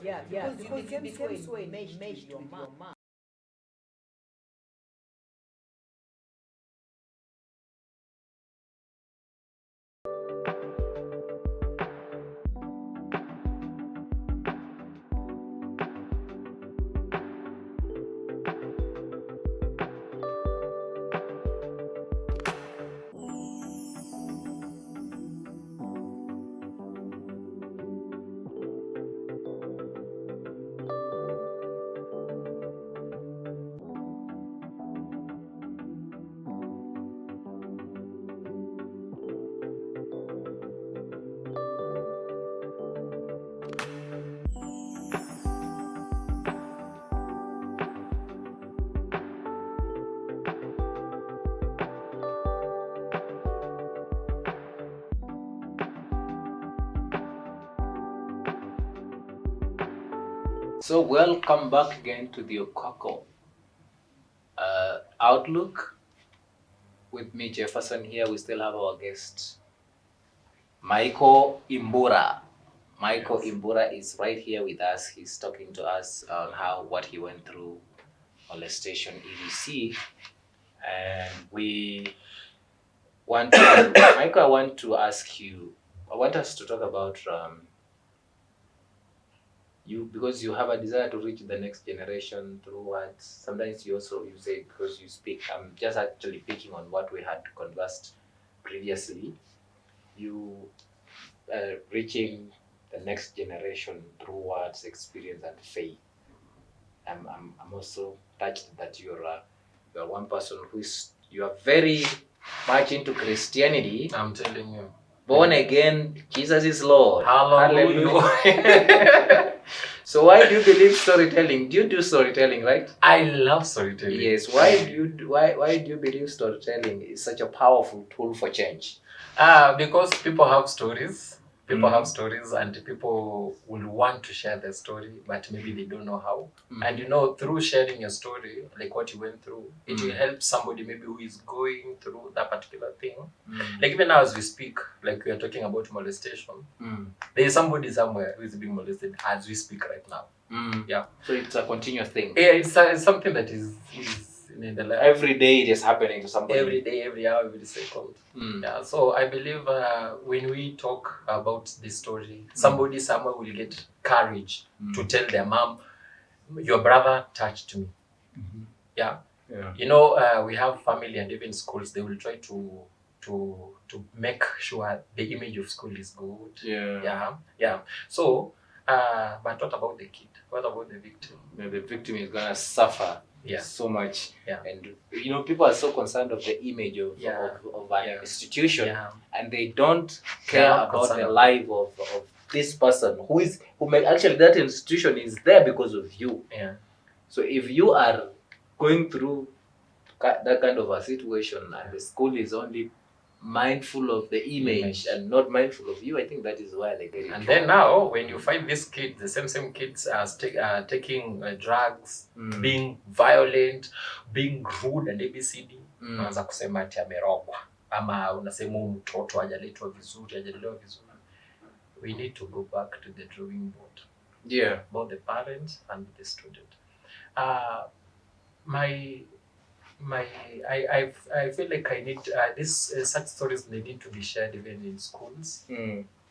because the same way meshed with your mind. So welcome back again to the Okwako Outlook. With me, Jefferson here. We still have our guest, Michael Imbura. Michael Imbura is right here with us. He's talking to us on what he went through molestation EDC, and we want to, Michael, I want us to talk about you, because you have a desire to reach the next generation through what sometimes you say, because you speak. I'm just actually picking on what we had conversed previously. You reaching the next generation through words, experience, and faith. I'm also touched that you're one person you are very much into Christianity. I'm telling you. Born again, Jesus is Lord. Hallelujah. So why do you believe storytelling? Do you do storytelling, right? I love storytelling. Yes. Why do you believe storytelling is such a powerful tool for change? Because people have stories. People have stories, and people will want to share their story, but maybe they don't know how. And through sharing your story, like what you went through, it will help somebody maybe who is going through that particular thing. Like even now as we speak, like we are talking about molestation, there is somebody somewhere who is being molested as we speak right now. Yeah. So it's a continuous thing. Yeah, it's something that is in the life. Every day it is happening to somebody. Every day, every hour, every second. Yeah. So I believe when we talk about this story, somebody somewhere will get courage to tell their mom, "Your brother touched me." Yeah. We have family and even schools. They will try to make sure the image of school is good. Yeah. So, but what about the kid? What about the victim? The victim is gonna suffer so much. And people are so concerned of the image of an institution, and they don't care about the life of this person actually, that institution is there because of you. So if you are going through that kind of a situation and the school is only mindful of the image and not mindful of you, I think that is why they get it. And then now, when you find these kids, the same kids are taking drugs, being violent, being rude and ABCD, unaanza kusema ati amerogwa ama unasema mtoto hajaletwa vizuri, hajalelewa vizuri. We need to go back to the drawing board. Both the parents and the student. I feel like I need such stories. They need to be shared even in schools,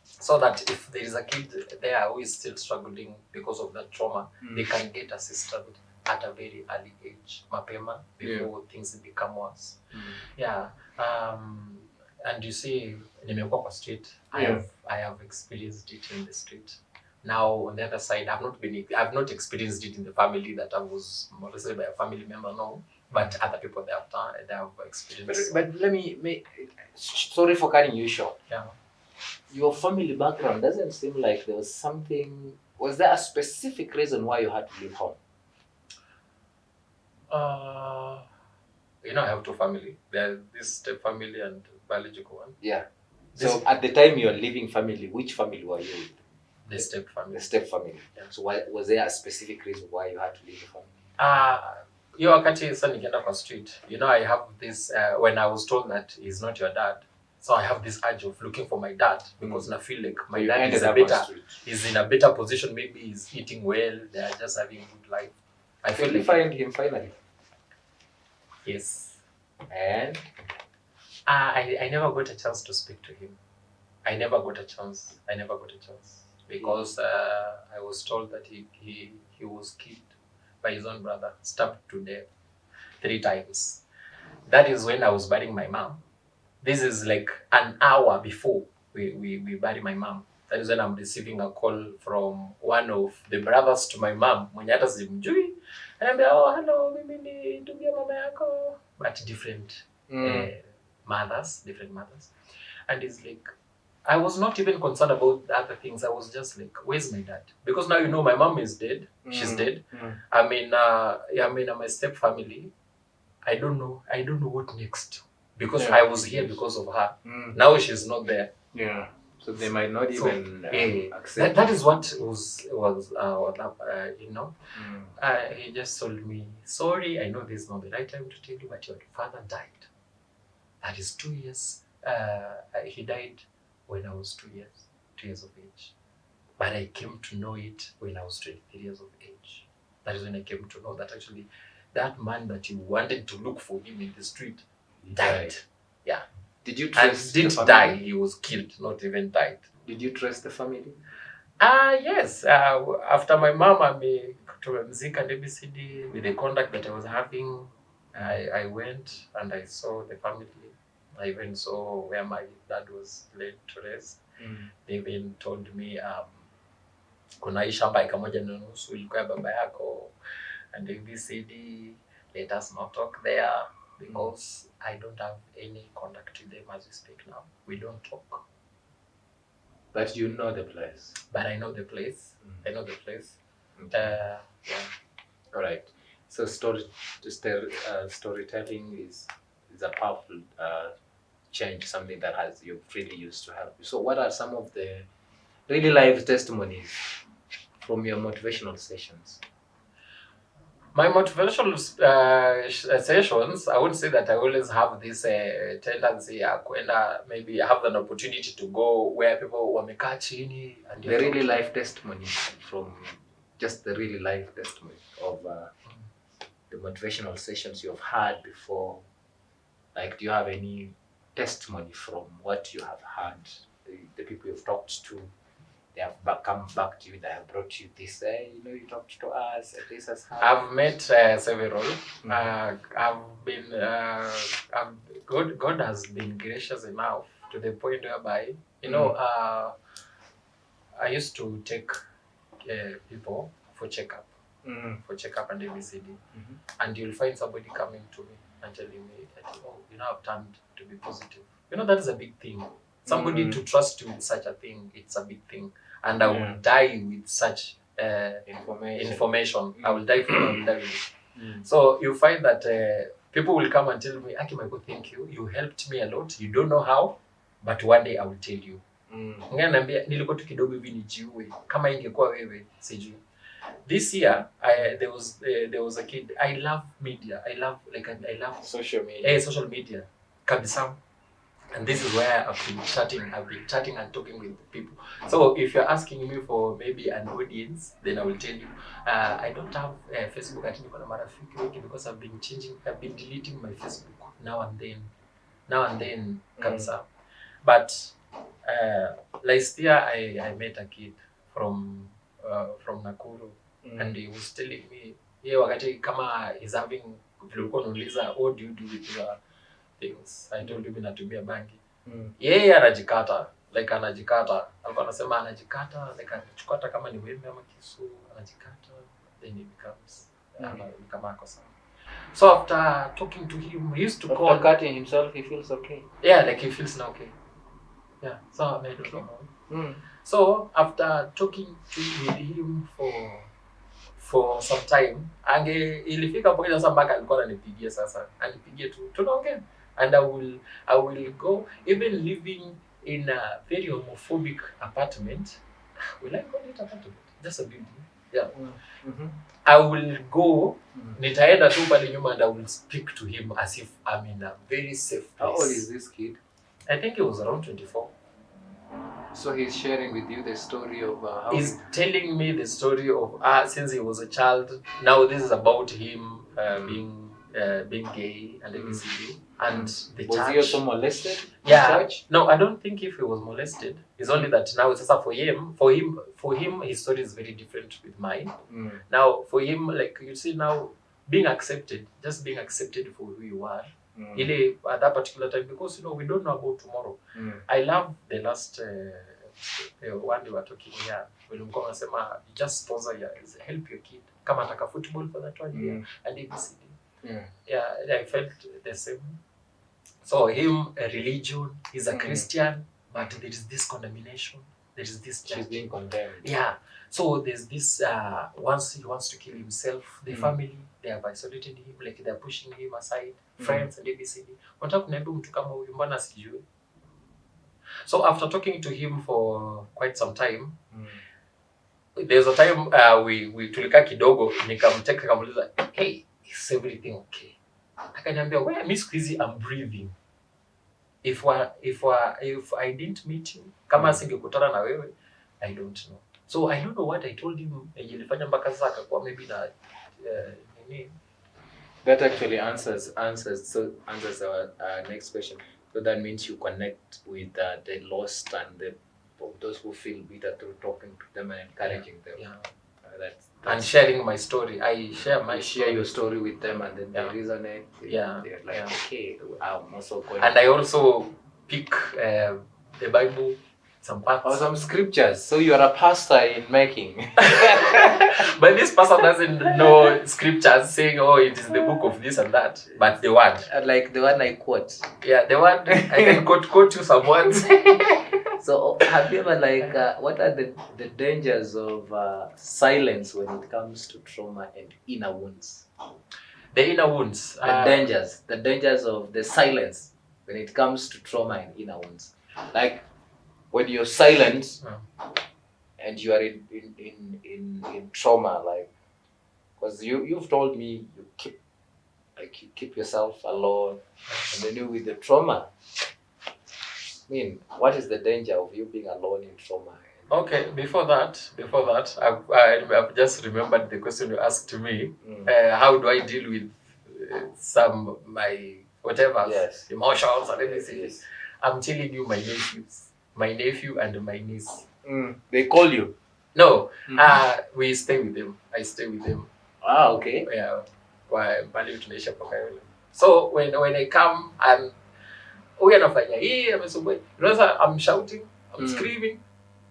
so that if there is a kid there who is still struggling because of that trauma, they can get assistance at a very early age, mapema, before things become worse. And you see, nimekuwa kwa street. I have experienced it in the street. Now on the other side, I've not experienced it in the family that I was molested by a family member, no. But other people they have experienced. But let me sorry for cutting you short. Your family background doesn't seem like there was something. Was there a specific reason why you had to leave home? I have two families. There's this step family and biological one. So at the time you were leaving family, which family were you with? The step family. The step family. So was there a specific reason why you had to leave the family? Wakati sasa nikienda kwa street, I have this when I was told that he's not your dad. So I have this urge of looking for my dad because I feel like my dad is in a better position. Maybe he's eating well. They are just having a good life. I feel like find him finally. Yes. And I never got a chance to speak to him. I never got a chance because I was told that he was killed by his own brother, stabbed to death 3 times. That is when I was burying my mom. This is like an hour before we bury my mom. That is when I'm receiving a call from one of the brothers to my mom. Mwenye hata simjui. And I'm like, oh, hello, mimi ni ndugu ya mama yako. But different mothers. And it's like, I was not even concerned about the other things. I was just like, where's my dad? Because now you know my mom is dead. She's dead. I mean, my step family. I don't know what next. Because I was here because of her. Now she's not there. Yeah. So they might not even accept. That is what was you know. He just told me, sorry, I know this is not the right time to tell you, but your father died. That is 2 years. He died when I was 2 years of age. But I came to know it when I was 23 years of age. That is when I came to know that actually that man that you wanted to look for him in the street died. Yeah. Did you trace and didn't die, he was killed, not even died. Did you trace the family? Yes. After my mom tumemzika and ABCD, with the contact that I was having, I went and I saw the family. I even saw where my dad was laid to rest. They even told me, kuna hii shamba eka moja na nusu ilikuwa ya baba yako, and ABCD, let us not talk there because I don't have any contact with them as we speak now. We don't talk. But you know the place. But I know the place. I know the place. Okay. Yeah. All right. So storytelling is a powerful change, something that you've really used to help you. So what are some of the really live testimonies from your motivational sessions? My motivational sessions, I would say that I always have this tendency maybe have an opportunity to go where people wamekaa chini and the really life testimony from just the really life testimony of the motivational sessions you've had before. Like, do you have any testimony from what you have heard, the people you've talked to? They have come back to you, they have brought you this, you talked to us, this has happened. I've met several. God has been gracious enough to the point whereby, I used to take people for checkup, and ABCD. And you'll find somebody coming to me and telling me that, I've turned to be positive. That is a big thing. Somebody to trust you with such a thing, it's a big thing. And I will die with such information. I will die for it, I will die with it. So you find that people will come and tell me, Aki Michael, thank you. You helped me a lot. You don't know how, but one day I will tell you. Nganiambia nilikuwa tu kidogo hivi nijiue. Kama ingekuwa wewe, sijui. This year, there was a kid. I love media. I love social media. Social media. Kabisa. And this is where I've been chatting and talking with people. So if you're asking me for maybe an audience, then I will tell you, I don't have Facebook at marafiki because I've been deleting my Facebook now and then, kabisa. But last year I met a kid from Nakuru, and he was telling me, wakati kama is having, vilikuwa nauliza, what do you do with your things? I told him natumia bangi. Yeye anajikata, alikuwa anasema anajikata, anachukua hata kama ni wembe ama kisu, anajikata, then he becomes kama ako sawa. So after talking to him, he used to call. After cutting himself, he feels okay. Yeah, he feels now okay. Yeah, so I made it. So after talking with him for some time, ilifika point sasa mpaka alikuwa ananipigia sasa. Anipigie tu, tunaongea. And I will go, even living in a very homophobic apartment. Will I call it apartment? Just a building. Yeah. I will go, nitaenda tu pale nyuma and I will speak to him as if I'm in a very safe place. How old is this kid? I think he was around 24. So he's sharing with you the story of how he's telling me the story of since he was a child. Now this is about him being gay and ABCD and the was church. he also molested? Yeah. In church? No, I don't think if he was molested. It's only that now it's also for him his story is very different with mine. Now for him, like you see now, being accepted, just being accepted for who you are. Really at that particular time, because we don't know about tomorrow. I love the last one they were talking here when you just sponsor help your kid come ataka football for that 1 year and ABCD. Yeah, I felt the same. So him, a religion, he's a Christian, but there is this condemnation, there is this he's being condemned. Yeah. So there's this once he wants to kill himself, the family, they have isolated him, like they're pushing him aside, friends and ABCD. Wanataka kuniambia mtu kama huyu mbona sijui? So after talking to him for quite some time, there's a time we tulika kidogo, nikamteka kamuliza, hey, is everything okay? Akaniambia, where Miss Crazy, I'm breathing. If I didn't meet you, kama singekutana na wewe, I don't know. So I don't know what I told him. Ilifanya mpaka sasa akakuwa maybe na nini. That actually answers our next question. So that means you connect with the lost and those who feel bitter through talking to them and encouraging them. Yeah. That's and sharing my story. I share your story with them, and then they resonate. They're like, okay, I'm also going. And I also pick the Bible, some parts. Or some scriptures. So you are a pastor in making. But this pastor doesn't know scriptures saying, oh, it is the book of this and that. But the word. Like the one I quote. Yeah, the one. I can quote you some words. So have you ever what are the dangers of silence when it comes to trauma and inner wounds? The inner wounds. The dangers of the silence when it comes to trauma and inner wounds. Like when you're silent and you are in trauma, like, because you've told me you keep yourself alone, and then you with the trauma. I mean, what is the danger of you being alone in trauma? Okay, before that, I've just remembered the question you asked to me. How do I deal with my whatever emotions and everything? Yes. I'm telling you, my nephew and my niece. They call you? No, we stay with them. I stay with them. Ah, okay. Yeah, so when I come and I'm shouting, I'm screaming,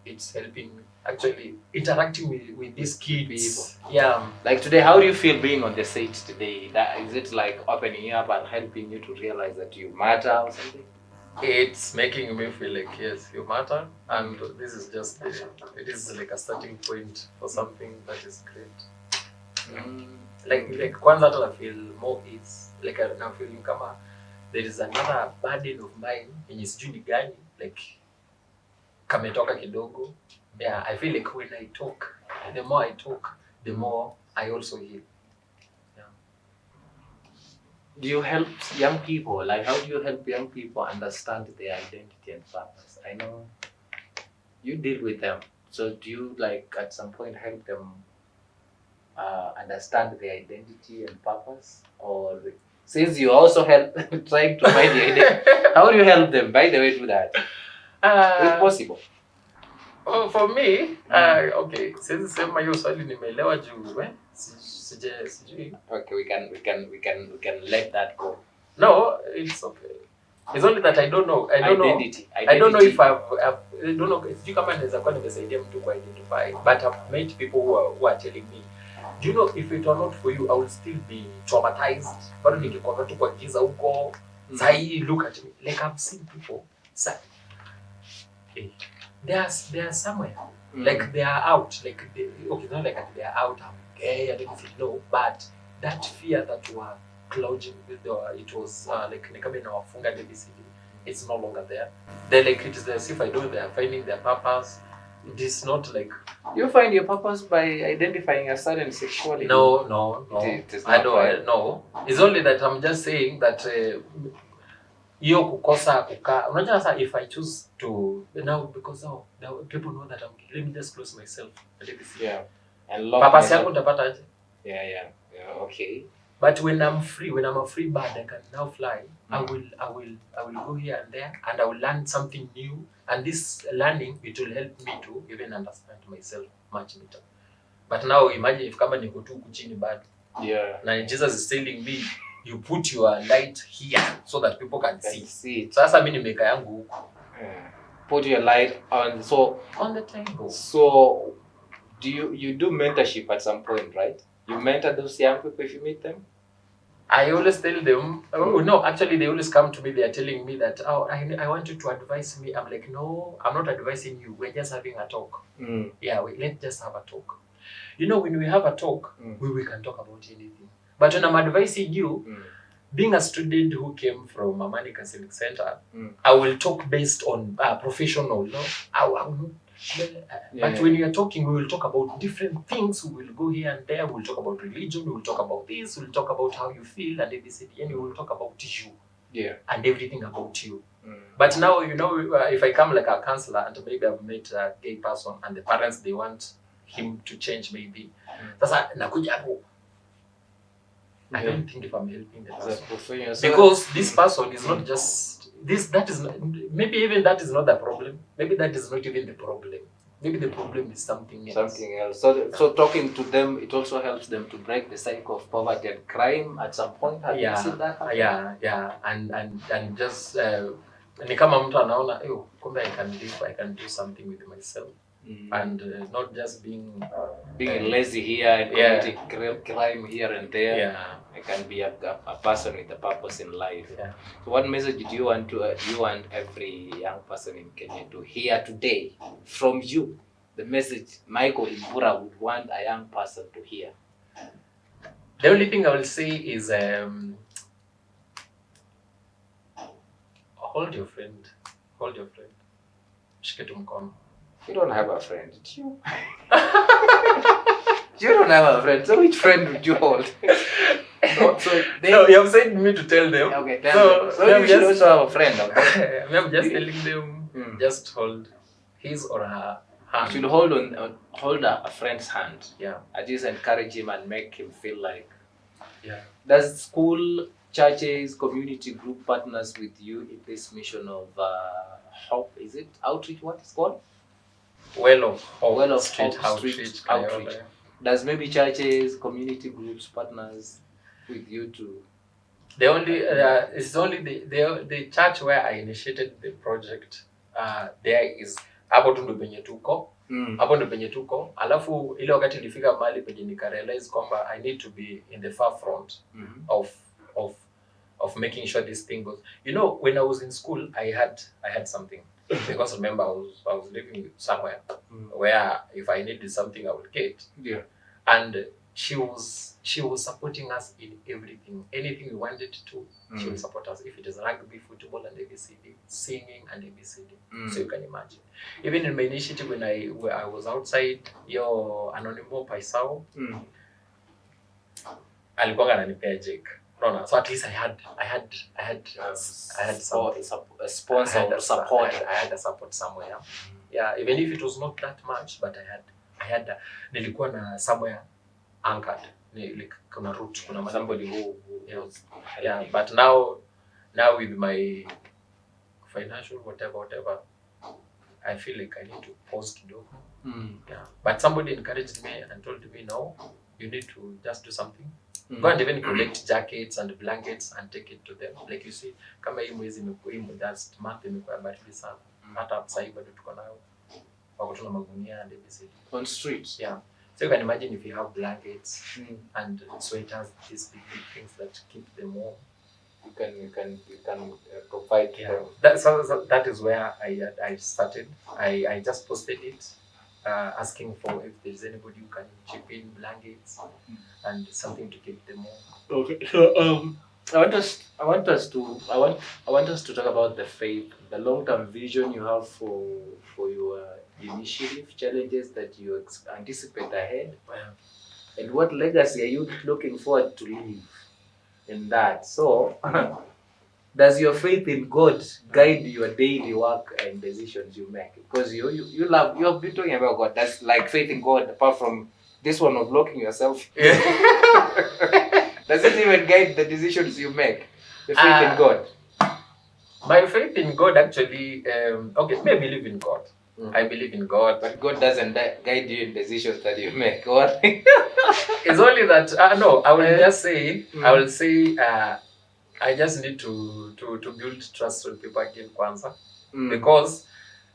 it's helping me. Actually, interacting with these kids. People. Yeah. Like today, how do you feel being on the stage today? Is it like opening up and helping you to realize that you matter or something? It's making me feel like, yes, you matter. And this is just, it is like a starting point for something that is great. Like kwanza I feel more ease. Like I'm feeling kama there is another burden of mine yenye sijui ni gani, like kametoka kidogo. Yeah, I feel like when I talk, the more I talk, the more I also heal. Yeah. Do you help young people? Like, how do you help young people understand their identity and purpose? I know you deal with them. So do you at some point help them understand their identity and purpose? Or since you also help trying to find the identity, how do you help them, by the way, do that? If possible. Oh, for me, okay, since hiyo swali nimeelewa juu sijui. Okay, we can let that go. No, it's okay. It's only that I don't know. I don't know if I don't know if you kama naweza kuwa nimesaidia mtu ku identify, but I've met people who are telling me, do you know, if it were not for you, I would still be traumatized. Bado ningekuwa tu kwa giza huko. Sai, look at me. Like I've seen people say, hey, they are somewhere. Like they are out. Like not like they are out. I'm gay. I don't know. But that fear that you are clouding with, it was like nikame na wafunga DBCD. It's no longer there. They're like, it is as if I know they are finding their purpose. It is not like you find your purpose by identifying a certain sexuality. No. It is I don't know. It's only that I'm just saying that hiyo kukosa kukaa. Unajua sasa if I choose to now because now people know that let me just close myself and let me see. Yeah. And Purpose yako utapata aje? Yeah, okay. But when I'm free, when I'm a free bird, I can now fly. I will go here and there, and I will learn something new. And this learning, it will help me to even understand myself much better. But now imagine if kama niko tu kuchini bado. Yeah. Now Jesus is telling me, you put your light here so that people can see. It. Sasa mimi nimeka yangu huko. Put your light on the table. So do you do mentorship at some point, right? You mentor those young people if you meet them? I always tell them, no, actually they always come to me, they are telling me that, I want you to advise me. I'm like, no, I'm not advising you. We're just having a talk. Yeah, let's just have a talk. You know, when we have a talk, we can talk about anything. But when I'm advising you, being a student who came from a Amani Counseling Center, I will talk based on professional, no? But when we are talking, we will talk about different things. We will go here and there. We will talk about religion. We will talk about this. We will talk about how you feel and everything. And we will talk about you. Yeah. And everything about you. But now, you know, if I come like a counselor and maybe I've met a gay person and the parents, they want him to change maybe. Sasa nakuja hapo. I don't think if I'm helping the person. Because this person is not just that is not, maybe even that is not the problem. Maybe that is not even the problem. Maybe the problem is something else. So talking to them, it also helps them to break the cycle of poverty and crime at some point. Have you seen that happen? Yeah. And just ni kama mtu anaona, kumbe I can do something with myself. And not just being lazy here and committing crime here and there. Yeah. I can be a person with a purpose in life. Yeah. So what message do you want every young person in Kenya to hear today from you? The message Michael Imbura would want a young person to hear. The only thing I will say is hold your friend. Shike tu mkono. You don't have a friend, do you? You don't have a friend, so which friend would you hold? No, you have said me to tell them. Okay, so you should also have a friend. Okay? I'm just telling them, just hold his or her hand. You should hold a friend's hand. Yeah. At least encourage him and make him feel like. Yeah. Does school, churches, community group partners with you in this mission of hope? Is it outreach? What is called? Well of Street outreach. Does maybe churches, community groups, partners with you to? It's only the church where I initiated the project. There is hapo tu ndo penye tuko. Alafu ile wakati nilifika mahali penye nika realize kwamba I need to be in the far front of making sure this thing goes. You know, when I was in school, I had something. Because remember, I was living somewhere where if I needed something, I would get. Yeah. And she was supporting us in everything. Anything we wanted to, she will support us. If it is rugby, football, and ABCD, singing and ABCD. So you can imagine. Even in my initiative, when I was outside, your anonymous paisao, alikuwa ananipea Jake. So at least I had some a sponsor or support. I had a support somewhere. Yeah, even if it was not that much, but I had nilikuwa na somewhere anchored. Like kuna root, kuna somebody who yeah. But now with my financial whatever, I feel like I need to pause kidogo. Yeah. But somebody encouraged me and told me, no, you need to just do something. Go and even collect jackets and blankets and take it to them. Like you see, kama hii mwezi just month imekuwa baridi sana. Hata sasa hivi bado tuko nayo. Wako tuna magunia and everything. On streets. Yeah. So you can imagine if you have blankets and sweaters, these big things that keep them warm. You can provide them. That is where I started. I just posted it. Asking for if there's anybody who can chip in blankets and something to keep them warm. Okay, so I want us to talk about the faith, the long-term vision you have for your initiative, challenges that you anticipate ahead, and what legacy are you looking forward to leave in that. So does your faith in God guide your daily work and decisions you make? Because you're been talking about God. That's like faith in God, apart from this one of locking yourself. Yeah. Does it even guide the decisions you make? The faith in God. My faith in God actually, okay, I believe in God. I believe in God. But God doesn't guide you in decisions that you make. What? It's only that, no, I will just say, I will say, I just need to build trust with people again, Kwanzaa. Because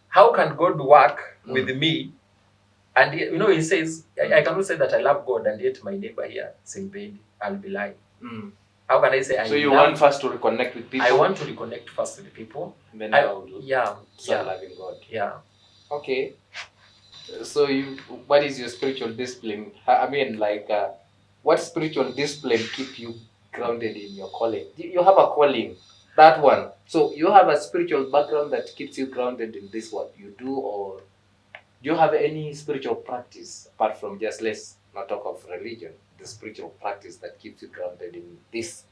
how can God work with me? And he says, I cannot say that I love God and yet my neighbor here simpendi. I'll be lying. How can I say I So you want first to reconnect with people? I want to reconnect first with people. Then I will start loving God. Yeah. Okay. So what is your spiritual discipline? I mean, like, what spiritual discipline keep you grounded in your calling? You have a calling, that one. So you have a spiritual background that keeps you grounded in this what you do, or do you have any spiritual practice apart from just, let's not talk of religion, the spiritual practice that keeps you grounded in this,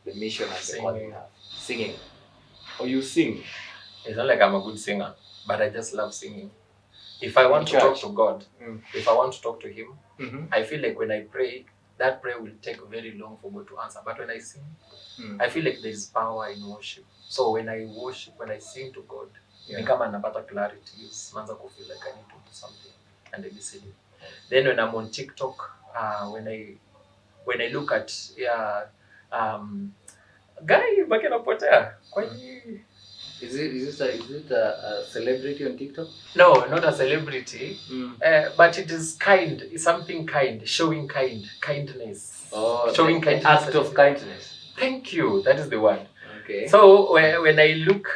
the mission and the calling you have? Singing. Or you sing? It's not like I'm a good singer, but I just love singing. If I want to talk to God, if I want to talk to Him, I feel like when I pray, that prayer will take very long for God to answer. But when I sing, I feel like there is power in worship. So when I worship, when I sing to God, become another clarity. Manza ko feel like I need to do something, and I listen. Then when I'm on TikTok, when I look at guy bakena potea. Is it a celebrity on TikTok? No, not a celebrity. But it is kind. It's something kind, showing kindness. Oh, showing kindness. Act of kindness. Thank you. That is the word. Okay. So when I look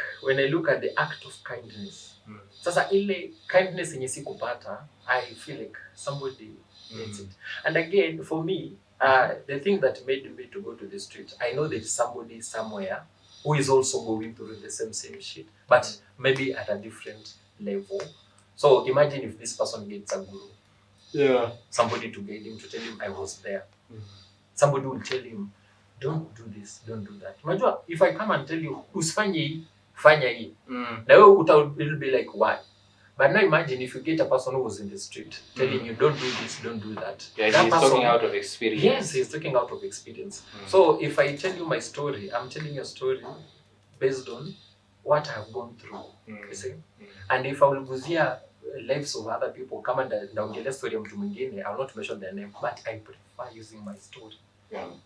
at the act of kindness, sasa ile kindness yenye sikupata, I feel like somebody needs it. And again, for me, the thing that made me to go to the street, I know there's somebody somewhere who is also going through the same shit, but maybe at a different level. So imagine if this person gets a guru, somebody to guide him, to tell him I was there. Somebody will tell him, don't do this, don't do that. Imagine if I come and tell you, usifanye hii, fanya hii. Now will be like, why? But now imagine if you get a person who was in the street telling you, don't do this, don't do that. Yeah, he's talking out of experience. Yes, he's talking out of experience. So if I tell you my story, I'm telling you a story based on what I have gone through. You see? And if I will guzia lives of other people, come and naongelea story ya mtu mwingine, I will not mention their name, but I prefer using my story.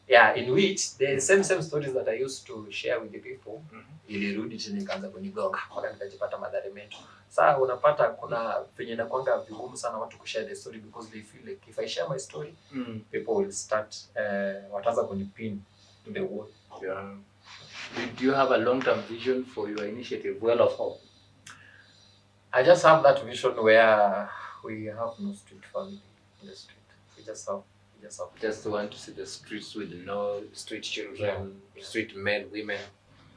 Yeah, in which the same stories that I used to share with the people, ilirudi tena ikaanza kunigonga mpaka nikajipata madhara mengi. Sasa unapata kuna venye na kwanga vigumu sana watu kushare the story because they feel like if I share my story, people will start wataanza kunipin to the wall. Yeah. Do you have a long-term vision for your initiative, Well of Hope? I just have that vision where we have no street family in the street. We just want to see the streets with no street children, street men, women.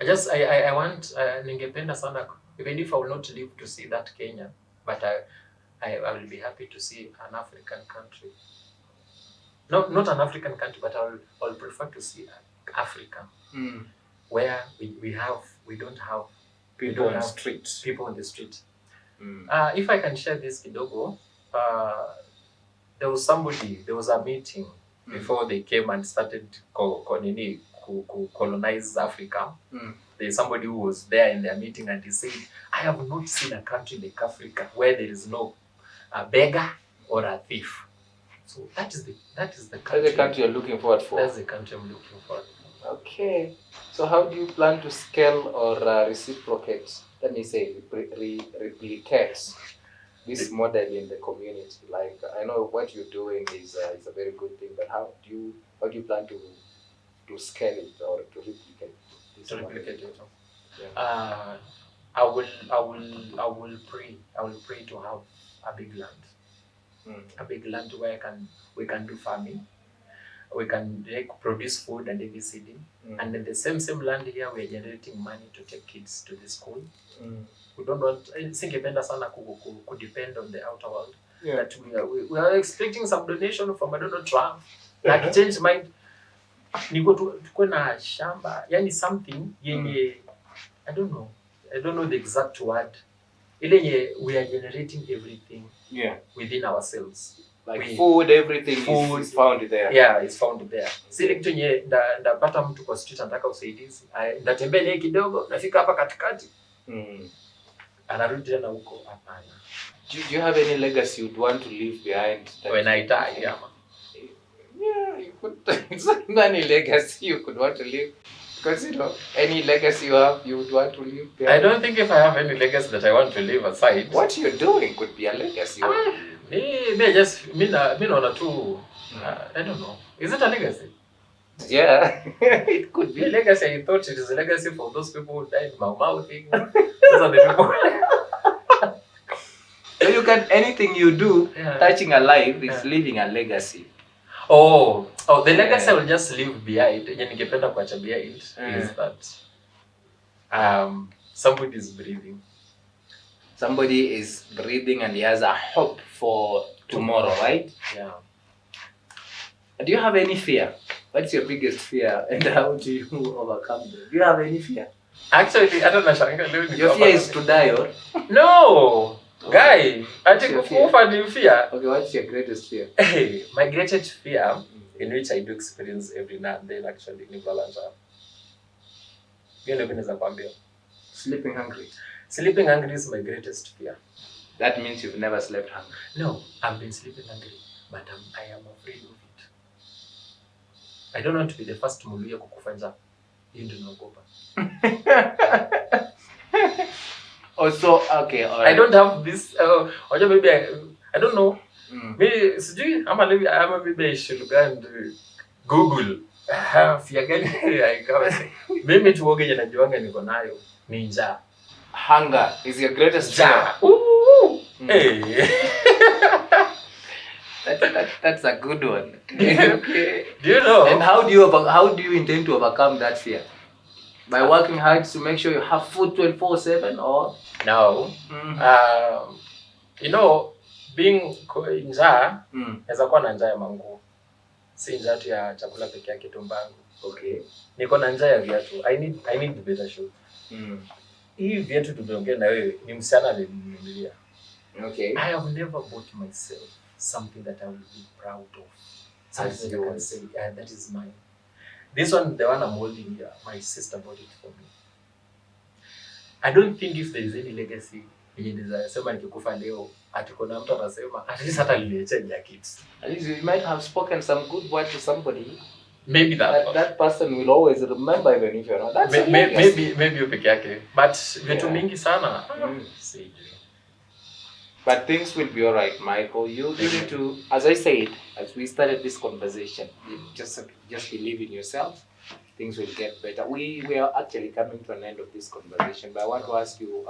I want ningependa sana, even if I will not live to see that Kenya, but I will be happy to see an African country. Not an African country, but I'll prefer to see Africa, where we don't have people on the street. People on the street. If I can share this kidogo, there was a meeting before they came and started colonize Africa. There's somebody who was there in their meeting and he said, I have not seen a country like Africa where there is no a beggar or a thief. So that is the country. That's the country you're looking forward for. That's the country I'm looking for. Okay. So how do you plan to scale or reciprocate? Let me say replicate this model in the community. Like, I know what you're doing is a very good thing, but how do you plan to scale it or to replicate this? To replicate it. Yeah. I will pray to have a big land. A big land where we can do farming. We can produce food and ABCD. And in the same land here, we are generating money to take kids to the school. We don't want, singependa sana could depend on the outer world. That we are expecting some donation from Donald Trump. Like change mind. niko tuko na shamba, yani something yenye I don't know the exact word. Ile we are generating everything within ourselves. Like food, everything is found there. Yeah, it's found there. Sile kitu yenye ndapata mtu kwa street anataka usaidizi. Ndatembea naye kidogo, nafika hapa katikati. Anarudi tena huko hapana. Do you have any legacy you'd want to leave behind? When I die, yeah, you could. It's any legacy you could want to leave. Because any legacy you have, you would want to leave behind. I don't think if I have any legacy that I want to leave aside. What you're doing could be a legacy. Me naona tu. I don't know. Is it a legacy? Yeah, it could be. A legacy. I thought it is a legacy for those people who died. Mau thing. Those are the people. So you can, anything you do touching a life is leaving a legacy. Oh, the legacy I will just leave behind. Ningependa kuacha behind is that somebody is breathing. Somebody is breathing and he has a hope for tomorrow, right? Yeah. Do you have any fear? What's your biggest fear and how do you overcome them? Do you have any fear? Actually, I don't know. Your fear is to die, or? No! Guy, I think kufa ni fear. Okay, what's your greatest fear? Hey, my greatest fear, in which I do experience every now and then, actually, ni balance. Sleeping hungry. Sleeping hungry is my greatest fear. That means you've never slept hungry. No, I've been sleeping hungry, but I am afraid of it. I don't want to be the first Muluya kukufa njaa. Hiyo ndio naogopa. Also, okay, all right. I don't have this. Maybe I don't know. Maybe sijui ama maybe I should go and Google. Fear gani? Mimi tu woga najuanga niko nayo ni njaa. Hunger is your greatest fear. Hey. That's a good one. Okay. Do you know? And how do you intend to overcome that fear? By working hard to make sure you have food 24/7 or no? Being njaa naweza kuwa na njaa ya manguo. Si njaa tu ya chakula pekee yake tumbangu. Okay. Niko na njaa ya viatu. I need better shoes. Hii viatu tumeongea na wewe ni msichana alininunulia. Okay. I have never bought myself something that I will be proud of. Something that I can say, that is mine. This one, the one I'm holding here, my sister bought it for me. I don't think if there is any legacy, sema nikikufa leo, atikona mtu anasema, at least hata niliacha kids. At least you might have spoken some good word to somebody. Maybe that person will always remember even if you're not. That's maybe peke yake. But vitu mingi sana. But things will be alright, Michael. You need to, as I said, as we started this conversation, just believe in yourself. Things will get better. We are actually coming to an end of this conversation, but I want to ask you,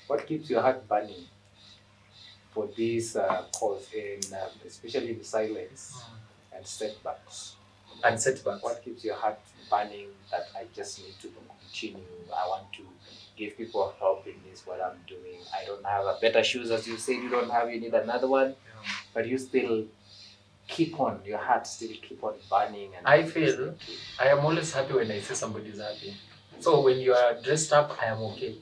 what keeps your heart burning for this cause, especially in silence and setbacks? And setbacks. What keeps your heart burning that I just need to continue? I want to give people help in this, what I'm doing. I don't have a better shoes, as you said, you don't have, you need another one. But you still keep on, your heart still keep on burning. And I feel, I am always happy when I see somebody is happy. So when you are dressed up, I am okay.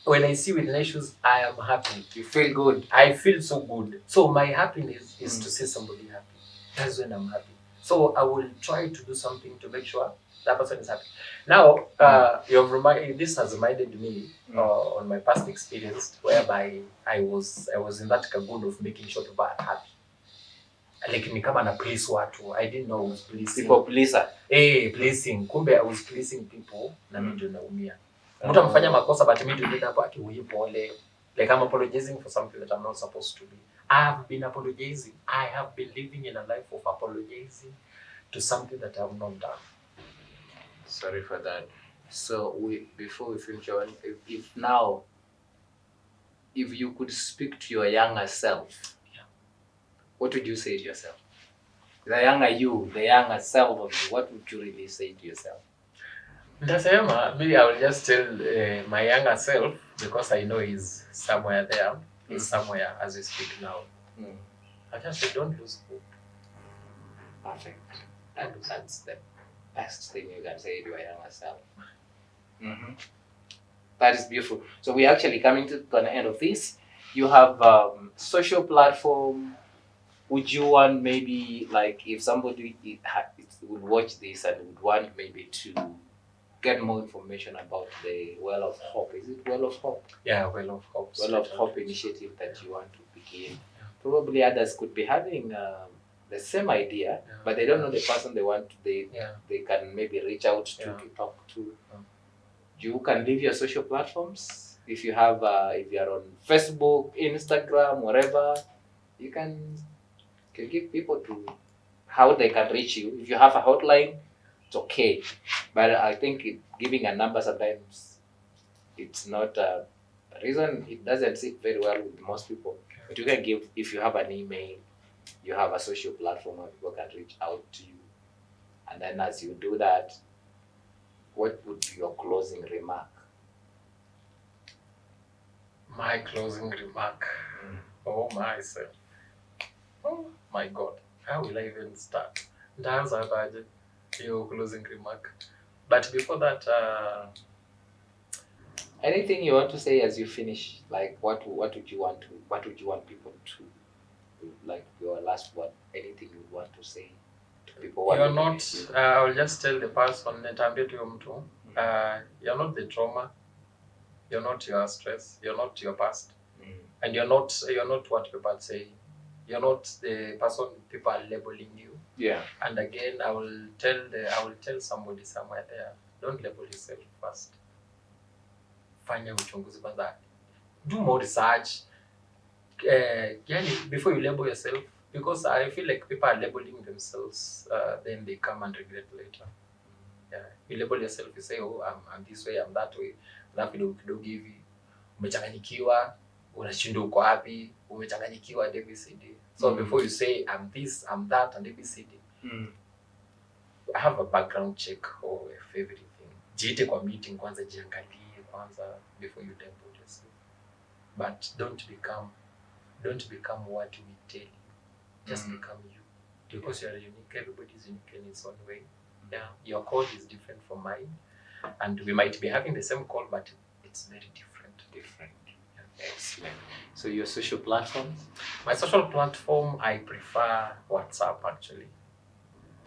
When I see with nice shoes, I am happy. You feel good. I feel so good. So my happiness is to see somebody happy. That's when I'm happy. So I will try to do something to make sure that person is happy. Now, this has reminded me on my past experience, whereby I was in that cagoon of making sure people are happy. Like me kama na please watu. I didn't know I was pleasing. People pleaser. Pleasing. Kumbe I was pleasing people na mimi ndio naumia. Mtu amfanya makosa but mimi ndio nenda hapo akiuye pole. Like I'm apologizing for something that I'm not supposed to be. I have been apologizing. I have been living in a life of apologizing to something that I have not done. Sorry for that. So before we finish, if you could speak to your younger self, what would you say to yourself? The younger you, the younger self of you, what would you really say to yourself? Maybe I will just tell my younger self, because I know he's somewhere there. He's somewhere as we speak now. I just say, don't lose hope. Perfect. And that's the best thing you can say to your younger self. Mm-hmm. That is beautiful. So we're actually coming to the end of this. You have social platform. Would you want maybe like if somebody would watch this and would want maybe to get more information about the Well of Hope? Is it Well of Hope? Yeah, Well of Hope. Well of Hope initiative that you want to begin. Yeah. Probably others could be having the same idea, but they don't know the person they want. They can maybe reach out to talk to. You can leave your social platforms if you have if you are on Facebook, Instagram, whatever. You can give people to how they can reach you. If you have a hotline, it's okay. But I think giving a number sometimes it's not a reason. It doesn't sit very well with most people. But you can give, if you have an email, you have a social platform where people can reach out to you. And then as you do that, what would be your closing remark? My closing remark. Oh myself. Oh my God. How will I even start? That's your closing remark. But before that, anything you want to say as you finish? Like what would you want people to, like your last word? Anything you want to say to people? You're not. I'll just tell the person. You're not the trauma. You're not your stress. You're not your past, and you're not what people say. You're not the person people are labeling you. Yeah. And again, I will tell somebody somewhere there. Don't label yourself first. Fanya uchunguzi kwanza. Do more research. Before you label yourself, because I feel like people are labeling themselves, then they come and regret later. Yeah. You label yourself, you say, oh, I'm this way, I'm that way. Alafu kidogo hivi umechanganyikiwa, unashindwa uko wapi, umechanganyikiwa ABCD. So before you say I'm this, I'm that and ABCD, have a background check of everything. Jiite kwa meeting kwanza, jiangalie kwanza before you label yourself. But don't become what we tell you. Just become you. Because you are unique, everybody is unique in its own way. Yeah, your call is different from mine. And we might be having the same call, but it's very different. Yeah. Excellent. So your social platforms? My social platform, I prefer WhatsApp actually.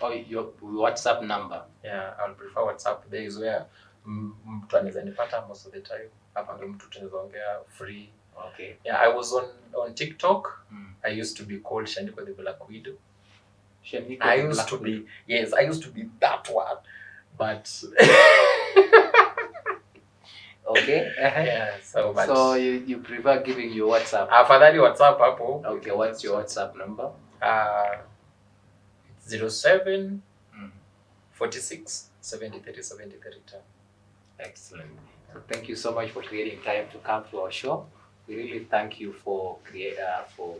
Oh, your WhatsApp number? Yeah, I'll prefer WhatsApp. There is where mtu anaweza nipata most of the time. Hapa ndio mtu tunaweza ongea free. Okay. Yeah, I was on TikTok. I used to be called Shandiko the Black Widow. I used to be that one. But okay. Yeah, so you prefer giving your WhatsApp? Afadhali WhatsApp hapo. Okay, what's your WhatsApp number? 07 46 73 73. Excellent. So thank you so much for creating time to come to our show. We really thank you for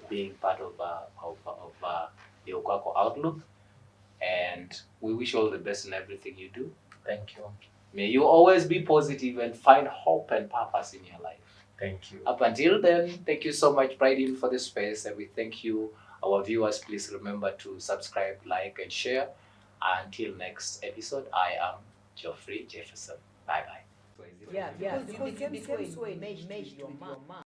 being part of the Okwako Outlook, and we wish you all the best in everything you do. Thank you. May you always be positive and find hope and purpose in your life. Thank you. Up until then, thank you so much, Pride In, for the space, and we thank you, our viewers. Please remember to subscribe, like, and share. Until next episode, I am Geoffrey Jefferson. Bye bye. Yeah, because you became this way, made your mind.